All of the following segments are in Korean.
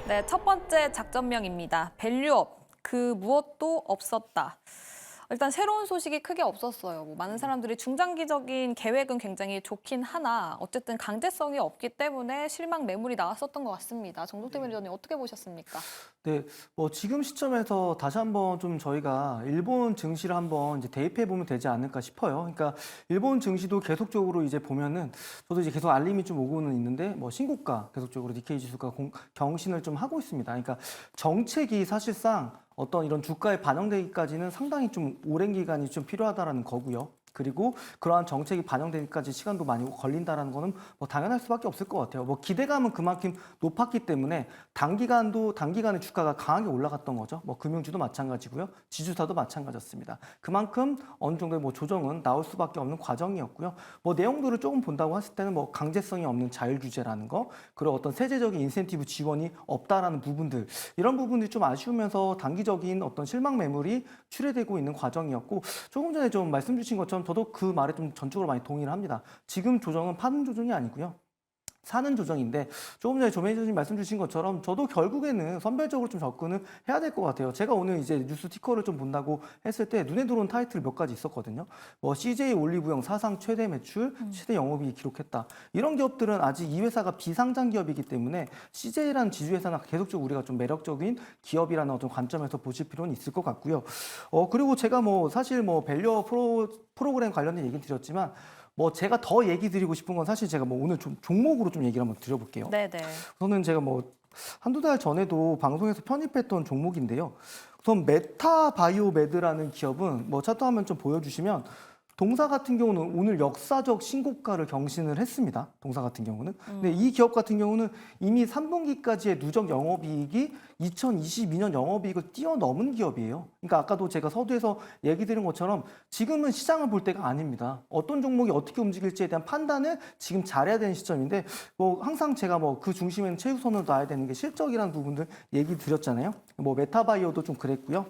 네, 첫 번째 작전명입니다. 밸류업, 그 무엇도 없었다. 일단 새로운 소식이 크게 없었어요. 많은 사람들이 중장기적인 계획은 굉장히 좋긴 하나 어쨌든 강제성이 없기 때문에 실망 매물이 나왔었던 것 같습니다. 정동태 매니저님 어떻게 보셨습니까? 네, 지금 시점에서 다시 한번 좀 저희가 일본 증시를 한번 이제 대입해 보면 되지 않을까 싶어요. 그러니까 일본 증시도 계속적으로 이제 보면은 저도 이제 계속 알림이 좀 오고는 있는데 신고가 계속적으로 니케이 지수가 경신을 좀 하고 있습니다. 그러니까 정책이 사실상 어떤 이런 주가에 반영되기까지는 상당히 좀 오랜 기간이 좀 필요하다라는 거고요. 그리고 그러한 정책이 반영되기까지 시간도 많이 걸린다라는 거는 당연할 수밖에 없을 것 같아요. 기대감은 그만큼 높았기 때문에 단기간에 주가가 강하게 올라갔던 거죠. 금융주도 마찬가지고요. 지주사도 마찬가지였습니다. 그만큼 어느 정도의 조정은 나올 수밖에 없는 과정이었고요. 내용들을 조금 본다고 했을 때는 강제성이 없는 자율 규제라는 거, 그리고 어떤 세제적인 인센티브 지원이 없다라는 부분들, 이런 부분들이 좀 아쉬우면서 단기적인 어떤 실망 매물이 출회되고 있는 과정이었고, 조금 전에 좀 말씀 주신 것처럼 저도 그 말에 좀 전적으로 많이 동의를 합니다. 지금 조정은 파는 조정이 아니고요. 사는 조정인데, 조금 전에 조 매니저님 말씀 주신 것처럼 저도 결국에는 선별적으로 좀 접근을 해야 될 것 같아요. 제가 오늘 이제 뉴스 티커를 좀 본다고 했을 때 눈에 들어온 타이틀 몇 가지 있었거든요. CJ 올리브영 사상 최대 매출, 최대 영업이익 기록했다. 이런 기업들은 아직 이 회사가 비상장 기업이기 때문에 CJ라는 지주회사는 계속적으로 우리가 좀 매력적인 기업이라는 어떤 관점에서 보실 필요는 있을 것 같고요. 그리고 제가 사실 밸류어 프로그램 관련된 얘기 드렸지만, 제가 더 얘기 드리고 싶은 건 사실 제가 오늘 좀 종목으로 좀 얘기를 한번 드려볼게요. 네네. 우선은 제가 한두 달 전에도 방송에서 편입했던 종목인데요. 우선 메타바이오메드라는 기업은 차트 화면 좀 보여주시면, 동사 같은 경우는 오늘 역사적 신고가를 경신을 했습니다. 동사 같은 경우는. 근데 이 기업 같은 경우는 이미 3분기까지의 누적 영업이익이 2022년 영업이익을 뛰어넘은 기업이에요. 그러니까 아까도 제가 서두에서 얘기 드린 것처럼 지금은 시장을 볼 때가 아닙니다. 어떤 종목이 어떻게 움직일지에 대한 판단을 지금 잘해야 되는 시점인데, 항상 제가 그 중심에는 최우선으로 놔야 되는 게 실적이라는 부분들 얘기 드렸잖아요. 메타바이오도 좀 그랬고요.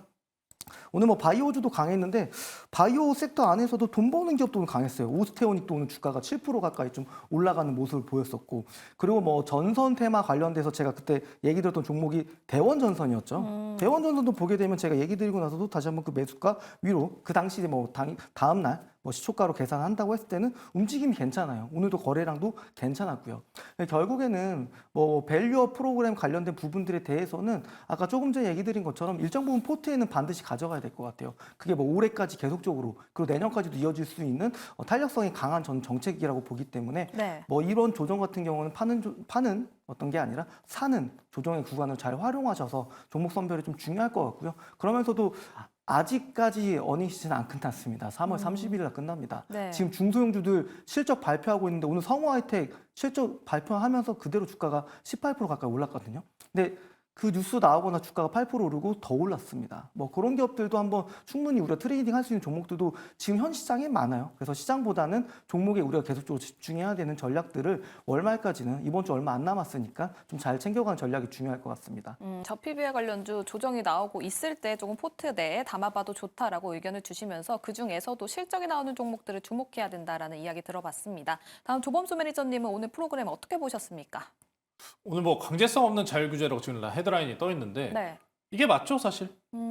오늘 바이오주도 강했는데, 바이오 섹터 안에서도 돈 버는 기업도 강했어요. 오스테오닉도 오늘 주가가 7% 가까이 좀 올라가는 모습을 보였었고, 그리고 전선 테마 관련돼서 제가 그때 얘기 드렸던 종목이 대원전선이었죠. 대원전선도 보게 되면 제가 얘기 드리고 나서도 다시 한번 그 매수가 위로, 그 당시에 다음날 시초가로 계산한다고 했을 때는 움직임이 괜찮아요. 오늘도 거래량도 괜찮았고요. 결국에는 밸류업 프로그램 관련된 부분들에 대해서는 아까 조금 전에 얘기 드린 것처럼 일정 부분 포트에는 반드시 가져가야 될 것 같아요. 그게 올해까지 계속적으로, 그리고 내년까지도 이어질 수 있는 탄력성이 강한 정책이라고 보기 때문에, 네. 이런 조정 같은 경우는 파는 어떤 게 아니라 사는 조정의 구간을 잘 활용하셔서 종목 선별이 좀 중요할 것 같고요. 그러면서도 아직까지 어닝 시즌 안 끝났습니다. 3월 30일 날 끝납니다. 네. 지금 중소형주들 실적 발표하고 있는데, 오늘 성우하이텍 실적 발표하면서 그대로 주가가 18% 가까이 올랐거든요. 근데 그 뉴스 나오거나 주가가 8% 오르고 더 올랐습니다. 그런 기업들도 한번 충분히 우리가 트레이딩 할 수 있는 종목들도 지금 현 시장에 많아요. 그래서 시장보다는 종목에 우리가 계속적으로 집중해야 되는 전략들을 월말까지는, 이번 주 얼마 안 남았으니까 좀 잘 챙겨가는 전략이 중요할 것 같습니다. 저PBR 관련주 조정이 나오고 있을 때 조금 포트 내에 담아봐도 좋다라고 의견을 주시면서 그중에서도 실적이 나오는 종목들을 주목해야 된다라는 이야기 들어봤습니다. 다음 조범수 매니저님은 오늘 프로그램 어떻게 보셨습니까? 오늘 강제성 없는 자율규제라고 지금 헤드라인이 떠 있는데 네. 이게 맞죠, 사실?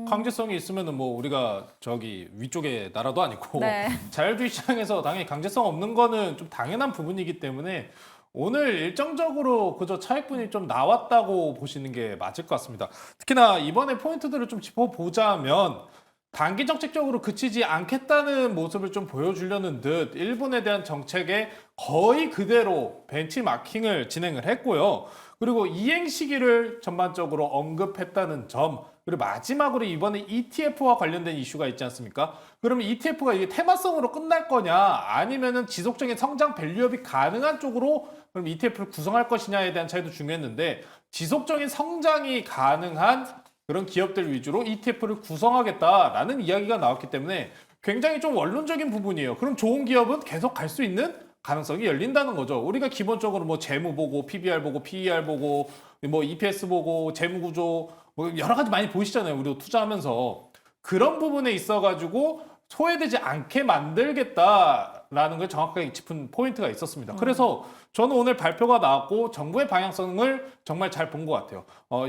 강제성이 있으면은 우리가 저기 위쪽의 나라도 아니고 네. 자율주의 시장에서 당연히 강제성 없는 거는 좀 당연한 부분이기 때문에 오늘 일정적으로 그저 차익분이 좀 나왔다고 보시는 게 맞을 것 같습니다. 특히나 이번에 포인트들을 좀 짚어보자면 단기 정책적으로 그치지 않겠다는 모습을 좀 보여주려는 듯 일본에 대한 정책에 거의 그대로 벤치마킹을 진행을 했고요. 그리고 이행 시기를 전반적으로 언급했다는 점, 그리고 마지막으로 이번에 ETF와 관련된 이슈가 있지 않습니까? 그러면 ETF가 이게 테마성으로 끝날 거냐, 아니면은 지속적인 성장 밸류업이 가능한 쪽으로 그럼 ETF를 구성할 것이냐에 대한 차이도 중요했는데, 지속적인 성장이 가능한 그런 기업들 위주로 ETF를 구성하겠다라는 이야기가 나왔기 때문에 굉장히 좀 원론적인 부분이에요. 그럼 좋은 기업은 계속 갈 수 있는 가능성이 열린다는 거죠. 우리가 기본적으로 재무 보고, PBR 보고, PER 보고, EPS 보고, 재무 구조, 여러 가지 많이 보시잖아요. 우리도 투자하면서. 그런 부분에 있어가지고 소외되지 않게 만들겠다. 있다라는 걸 정확하게 짚은 포인트가 있었습니다. 그래서 저는 오늘 발표가 나왔고 정부의 방향성을 정말 잘 본 것 같아요.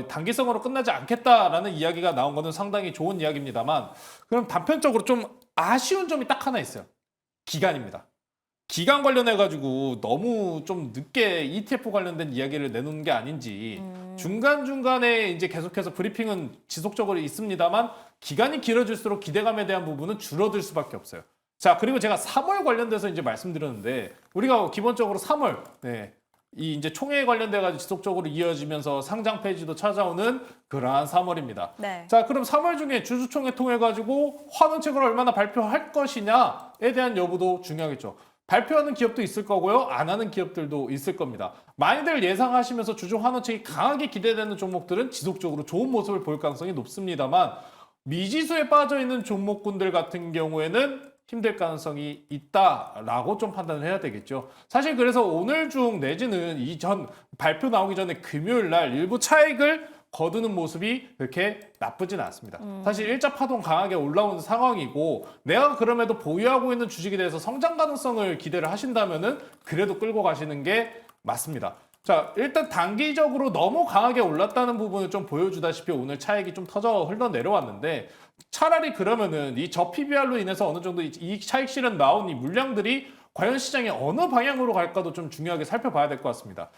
단기성으로 끝나지 않겠다라는 이야기가 나온 거는 상당히 좋은 이야기입니다만 그럼 단편적으로 좀 아쉬운 점이 딱 하나 있어요. 기간입니다. 기간 관련해가지고 너무 좀 늦게 ETF 관련된 이야기를 내놓는 게 아닌지 중간중간에 이제 계속해서 브리핑은 지속적으로 있습니다만 기간이 길어질수록 기대감에 대한 부분은 줄어들 수밖에 없어요. 자, 그리고 제가 3월 관련돼서 이제 말씀드렸는데 우리가 기본적으로 3월 이 이제 총회에 관련돼가지고 지속적으로 이어지면서 상장 폐지도 찾아오는 그러한 3월입니다. 네. 자, 그럼 3월 중에 주주총회 통해 가지고 환원책을 얼마나 발표할 것이냐에 대한 여부도 중요하겠죠. 발표하는 기업도 있을 거고요. 안 하는 기업들도 있을 겁니다. 많이들 예상하시면서 주주 환원책이 강하게 기대되는 종목들은 지속적으로 좋은 모습을 보일 가능성이 높습니다만 미지수에 빠져 있는 종목군들 같은 경우에는 힘들 가능성이 있다라고 좀 판단을 해야 되겠죠. 사실 그래서 오늘 중 내지는 이전 발표 나오기 전에 금요일 날 일부 차익을 거두는 모습이 그렇게 나쁘진 않습니다. 사실 일자 파동 강하게 올라오는 상황이고 내가 그럼에도 보유하고 있는 주식에 대해서 성장 가능성을 기대를 하신다면은 그래도 끌고 가시는 게 맞습니다. 자, 일단 단기적으로 너무 강하게 올랐다는 부분을 좀 보여주다시피 오늘 차익이 좀 터져 흘러내려왔는데 차라리 그러면은 이 저PBR로 인해서 어느 정도 이 차익 실현 나온 이 물량들이 과연 시장이 어느 방향으로 갈까도 좀 중요하게 살펴봐야 될 것 같습니다.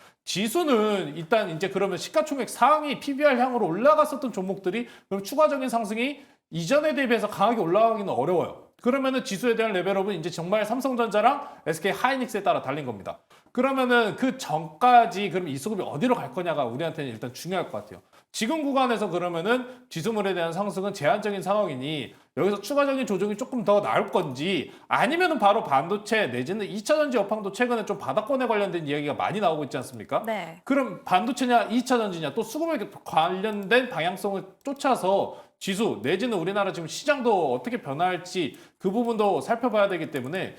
지수는 일단 이제 그러면 시가총액 상위 PBR 향으로 올라갔었던 종목들이 그럼 추가적인 상승이 이전에 대비해서 강하게 올라가기는 어려워요. 그러면은 지수에 대한 레벨업은 이제 정말 삼성전자랑 SK 하이닉스에 따라 달린 겁니다. 그러면은 그 전까지 그럼 이 수급이 어디로 갈 거냐가 우리한테는 일단 중요할 것 같아요. 지금 구간에서 그러면은 지수물에 대한 상승은 제한적인 상황이니 여기서 추가적인 조정이 조금 더 나올 건지 아니면은 바로 반도체 내지는 2차전지 업황도 최근에 좀 바닥권에 관련된 이야기가 많이 나오고 있지 않습니까? 네. 그럼 반도체냐 2차전지냐 또 수급에 관련된 방향성을 쫓아서 지수 내지는 우리나라 지금 시장도 어떻게 변화할지 그 부분도 살펴봐야 되기 때문에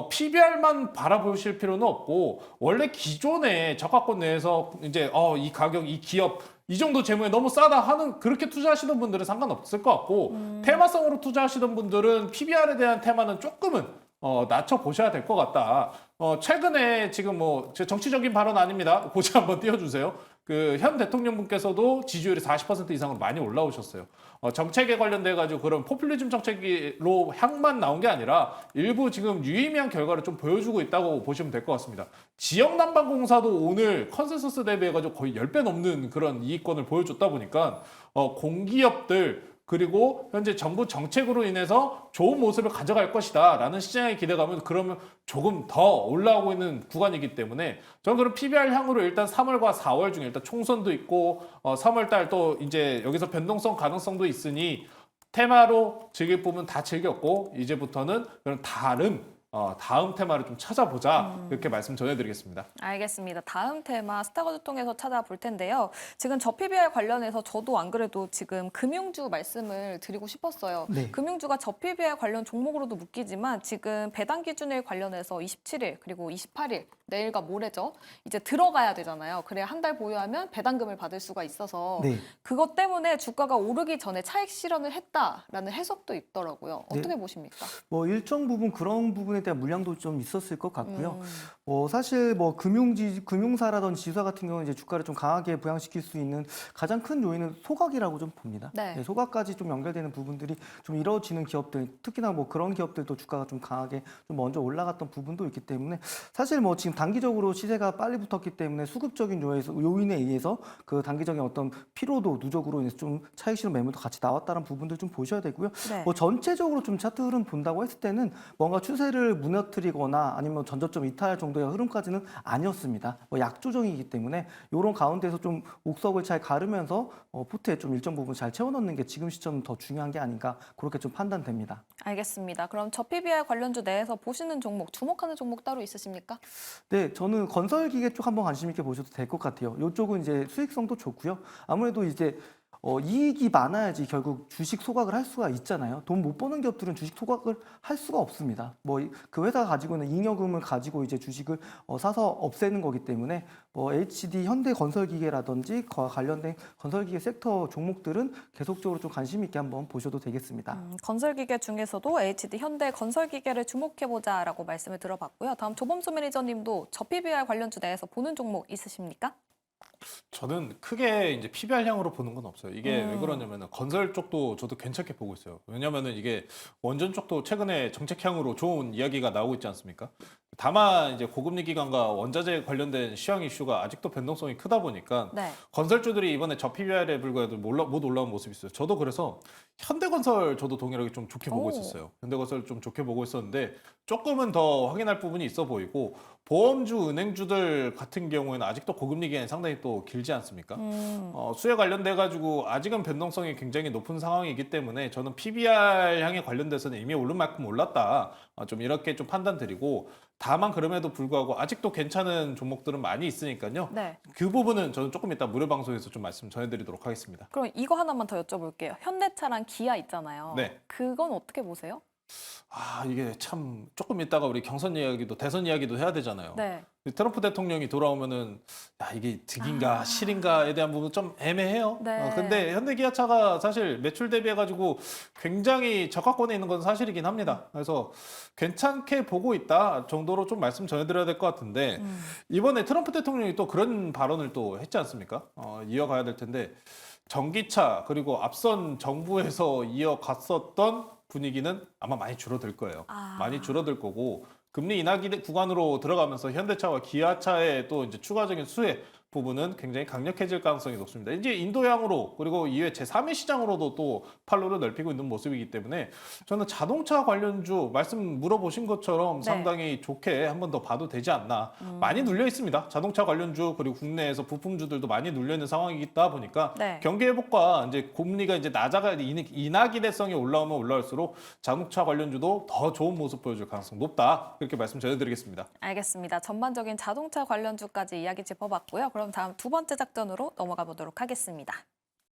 PBR만 바라보실 필요는 없고 원래 기존의 저가권 내에서 이제 이 가격 이 기업 이 정도 재무에 너무 싸다 하는 그렇게 투자하시던 분들은 상관없을 것 같고 테마성으로 투자하시던 분들은 PBR에 대한 테마는 조금은 낮춰 보셔야 될 것 같다. 최근에 지금 뭐 제 정치적인 발언 아닙니다. 고지 한번 띄워주세요. 그 현 대통령분께서도 지지율이 40% 이상으로 많이 올라오셨어요. 정책에 관련돼 가지고 그런 포퓰리즘 정책으로 향만 나온 게 아니라 일부 지금 유의미한 결과를 좀 보여주고 있다고 보시면 될 것 같습니다. 지역난방공사도 오늘 컨센서스 대비해 가지고 거의 10배 넘는 그런 이익권을 보여줬다 보니까 공기업들 그리고 현재 정부 정책으로 인해서 좋은 모습을 가져갈 것이다 라는 시장의 기대감은 그러면 조금 더 올라오고 있는 구간이기 때문에 저는 그럼 PBR 향으로 일단 3월과 4월 중에 일단 총선도 있고 3월 달 또 이제 여기서 변동성 가능성도 있으니 테마로 즐길 부분 다 즐겼고 이제부터는 그런 다음 테마를 좀 찾아보자 이렇게 말씀 전해드리겠습니다. 알겠습니다. 다음 테마 스타거즈 통해서 찾아볼 텐데요. 지금 저PBR 관련해서 저도 안 그래도 지금 금융주 말씀을 드리고 싶었어요. 네. 금융주가 저PBR 관련 종목으로도 묶이지만 지금 배당 기준일 관련해서 27일 그리고 28일 내일과 모레죠. 이제 들어가야 되잖아요. 그래야 한 달 보유하면 배당금을 받을 수가 있어서 네. 그것 때문에 주가가 오르기 전에 차익 실현을 했다라는 해석도 있더라고요. 어떻게 보십니까? 뭐 일정 부분 그런 부분에 대한 물량도 좀 있었을 것 같고요. 사실 뭐 금융사라든지 지수사 같은 경우는 이제 주가를 좀 강하게 부양시킬 수 있는 가장 큰 요인은 소각이라고 좀 봅니다. 네. 소각까지 좀 연결되는 부분들이 좀 이루어지는 기업들, 특히나 뭐 그런 기업들도 주가가 좀 강하게 좀 먼저 올라갔던 부분도 있기 때문에 사실 뭐 지금 단기적으로 시세가 빨리 붙었기 때문에 수급적인 요인에 의해서 그 단기적인 어떤 피로도 누적으로 인해서 좀 차익 실현 매물도 같이 나왔다는 부분들 좀 보셔야 되고요. 네. 뭐 전체적으로 좀 차트 흐름 본다고 했을 때는 뭔가 추세를 무너뜨리거나 아니면 전저점 이탈 정도의 흐름까지는 아니었습니다. 뭐 약조정이기 때문에 이런 가운데서 좀 옥석을 잘 가르면서 포트에 좀 일정 부분 잘 채워넣는 게 지금 시점은 더 중요한 게 아닌가 그렇게 좀 판단됩니다. 알겠습니다. 그럼 저PBR 관련주 내에서 보시는 종목, 주목하는 종목 따로 있으십니까? 네, 저는 건설기계 쪽 한번 관심 있게 보셔도 될 것 같아요. 이쪽은 이제 수익성도 좋고요. 아무래도 이제 이익이 많아야지 결국 주식 소각을 할 수가 있잖아요. 돈 못 버는 기업들은 주식 소각을 할 수가 없습니다. 뭐 그 회사가 가지고 있는 잉여금을 가지고 이제 주식을 사서 없애는 거기 때문에 뭐 HD 현대건설기계라든지 관련된 건설기계 섹터 종목들은 계속적으로 좀 관심 있게 한번 보셔도 되겠습니다. 건설기계 중에서도 HD 현대 건설기계를 주목해보자라고 말씀을 들어봤고요. 다음 조범수 매니저님도 저 PBR 관련주 내에서 보는 종목 있으십니까? 저는 크게 이제 PBR향으로 보는 건 없어요. 이게 왜 그러냐면은 건설 쪽도 저도 괜찮게 보고 있어요. 왜냐면은 이게 원전 쪽도 최근에 정책향으로 좋은 이야기가 나오고 있지 않습니까? 다만 이제 고금리 기간과 원자재 관련된 시황 이슈가 아직도 변동성이 크다 보니까 네. 건설주들이 건설주들이 이번에 저 PBR에 불과해도 못 올라온 모습이 있어요. 저도 그래서 현대건설 저도 동일하게 좀 좋게 보고 오. 있었어요. 현대건설 좀 좋게 보고 있었는데 조금은 더 확인할 부분이 있어 보이고 보험주, 은행주들 같은 경우에는 아직도 고금리 기간이 상당히 또 길지 않습니까? 수혜 관련돼 가지고 아직은 변동성이 굉장히 높은 상황이기 때문에 저는 PBR 향에 관련돼서는 이미 오른 만큼 올랐다. 좀 이렇게 좀 판단 드리고 다만 그럼에도 불구하고 아직도 괜찮은 종목들은 많이 있으니까요. 네. 그 부분은 저는 조금 이따 무료 방송에서 좀 말씀 전해드리도록 하겠습니다. 그럼 이거 하나만 더 여쭤볼게요. 현대차랑 기아 있잖아요. 네. 그건 어떻게 보세요? 이게 참 조금 이따가 우리 경선 이야기도 대선 이야기도 해야 되잖아요. 네. 트럼프 대통령이 돌아오면은 이게 득인가 실인가에 대한 부분 좀 애매해요. 네. 근데 현대기아차가 사실 매출 대비해 가지고 굉장히 저가권에 있는 건 사실이긴 합니다. 그래서 괜찮게 보고 있다 정도로 좀 말씀 전해드려야 될 것 같은데 이번에 트럼프 대통령이 또 그런 발언을 또 했지 않습니까? 이어가야 될 텐데 전기차 그리고 앞선 정부에서 이어갔었던 분위기는 아마 많이 줄어들 거예요. 많이 줄어들 거고 금리 인하 구간으로 들어가면서 현대차와 기아차의 또 이제 추가적인 수혜 부분은 굉장히 강력해질 가능성이 높습니다. 이제 인도양으로 그리고 이외 제3의 시장으로도 또 판로를 넓히고 있는 모습이기 때문에 저는 자동차 관련주 말씀 물어보신 것처럼 네. 상당히 좋게 한 번 더 봐도 되지 않나. 많이 눌려 있습니다. 자동차 관련주 그리고 국내에서 부품주들도 많이 눌려 있는 상황이다 보니까 네. 경기 회복과 이제 금리가 이제 인하 기대성이 올라오면 올라올수록 자동차 관련주도 더 좋은 모습 보여줄 가능성 높다. 그렇게 말씀 전해드리겠습니다. 알겠습니다. 전반적인 자동차 관련주까지 이야기 짚어봤고요. 그럼 다음 두 번째 작전으로 넘어가 보도록 하겠습니다.